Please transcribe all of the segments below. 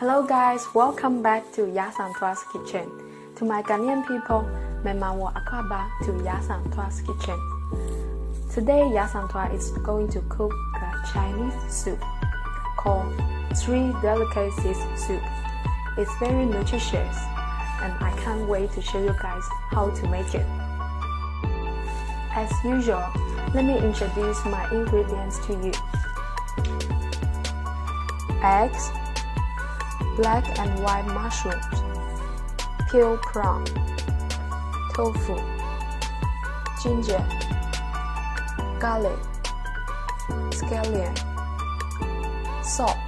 Hello guys, welcome back to Yaa Asantewaa's kitchen. To my Ghanaian people, Memawo Akwaba to Yaa Asantewaa's kitchen. Today Yaa Asantewaa is going to cook a Chinese soup called Three Delicacies Soup. It's very nutritious and I can't wait to show you guys how to make it. As usual, let me introduce my ingredients to you. Eggs, black and white mushrooms, peeled prawn, tofu, ginger, garlic, scallion, salt,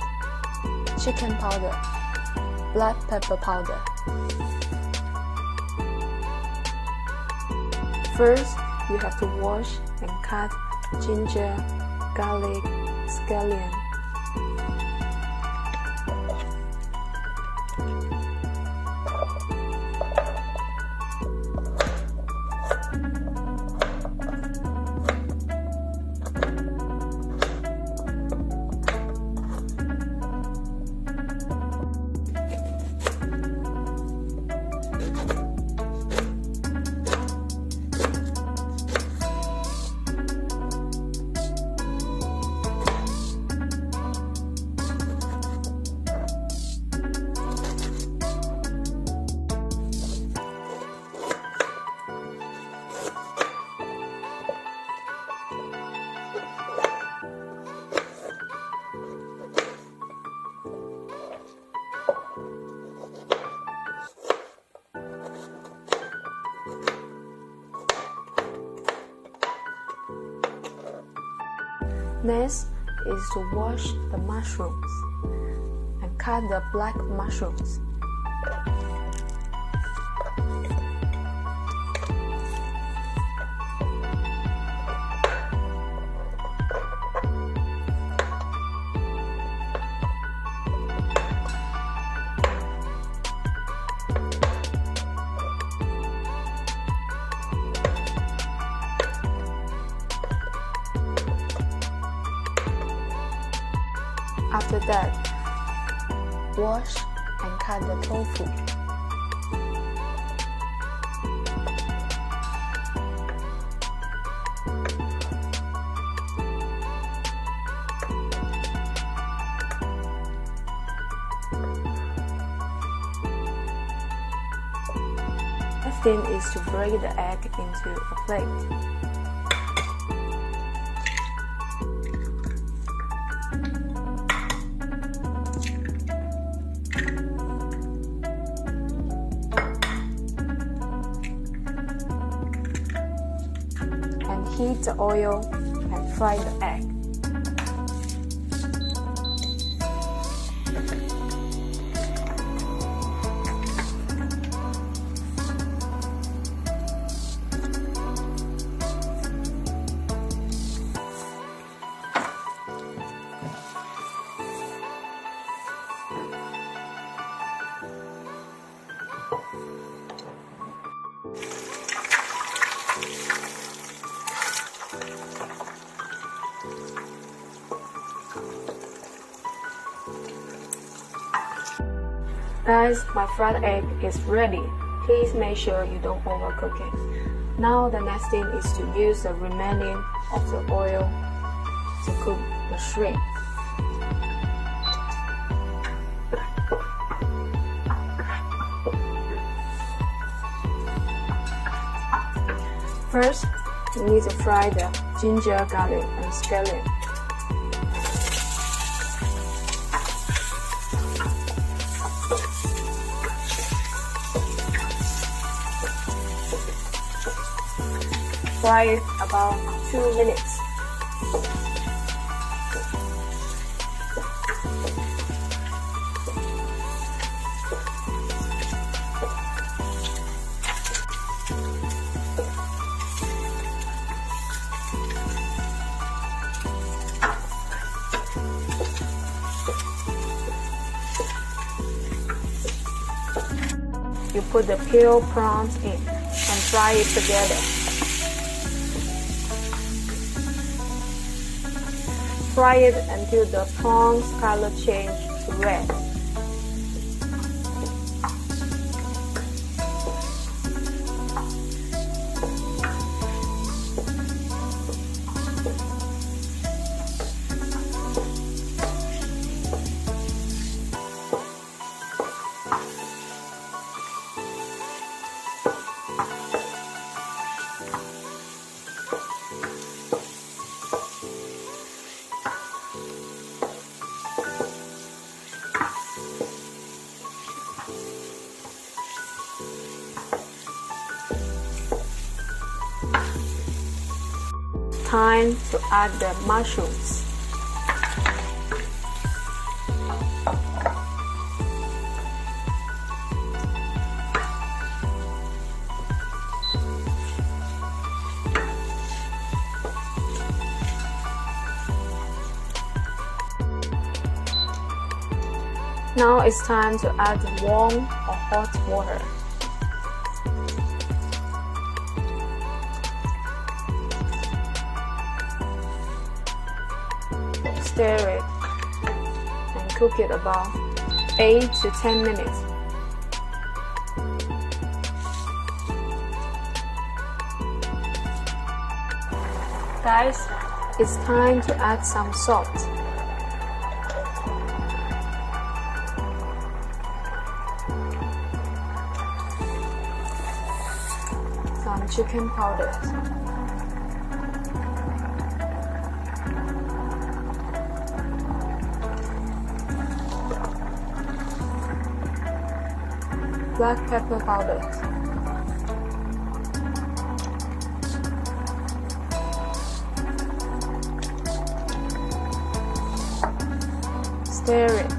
chicken powder, black pepper powder. First, you have to wash and cut ginger, garlic, scallion. Next is to wash the mushrooms and cut the black mushrooms. After that, wash and cut the tofu. Next thing is to break the egg into a plate. Heat the oil and fry the egg. Guys, my fried egg is ready. Please make sure you don't overcook it. Now the next thing is to use the remaining of the oil to cook the shrimp. First, you need to fry the ginger, garlic, and scallion. Fry it about 2 minutes. You put the peeled prawns in and fry it together. Fry it until the prawns color change to red. time to add the mushrooms. Now it's time to add warm or hot water. Stir it and cook it about 8 to 10 minutes. Guys, it's time to add some salt. Some chicken powder. Black pepper powder. Stir it.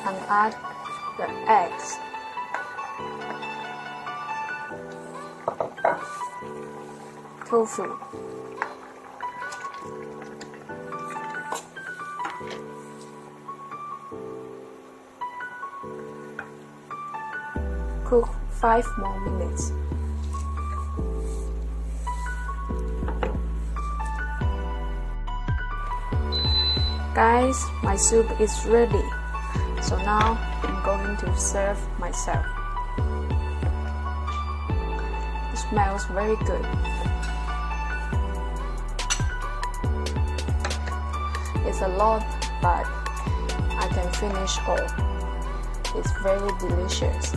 And add the eggs. Tofu. Cook 5 more minutes. Guys, my soup is ready. So now I'm going to serve myself. It smells very good. It's a lot, but I can finish all. It's very delicious.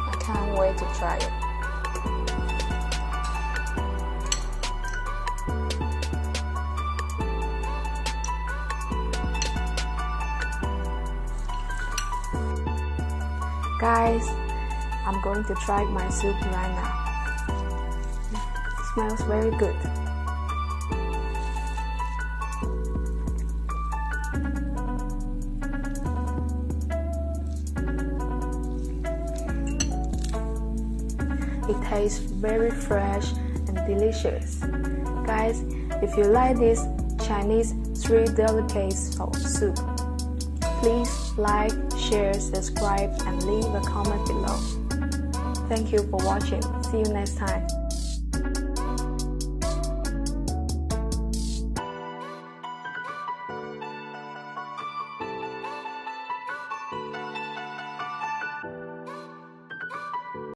I can't wait to try it. Guys, I'm going to try my soup right now. It smells very good. It tastes very fresh and delicious. Guys, if you like this Chinese 3 delicacies soup, please like, share, subscribe, and leave a comment below. Thank you for watching. See you next time.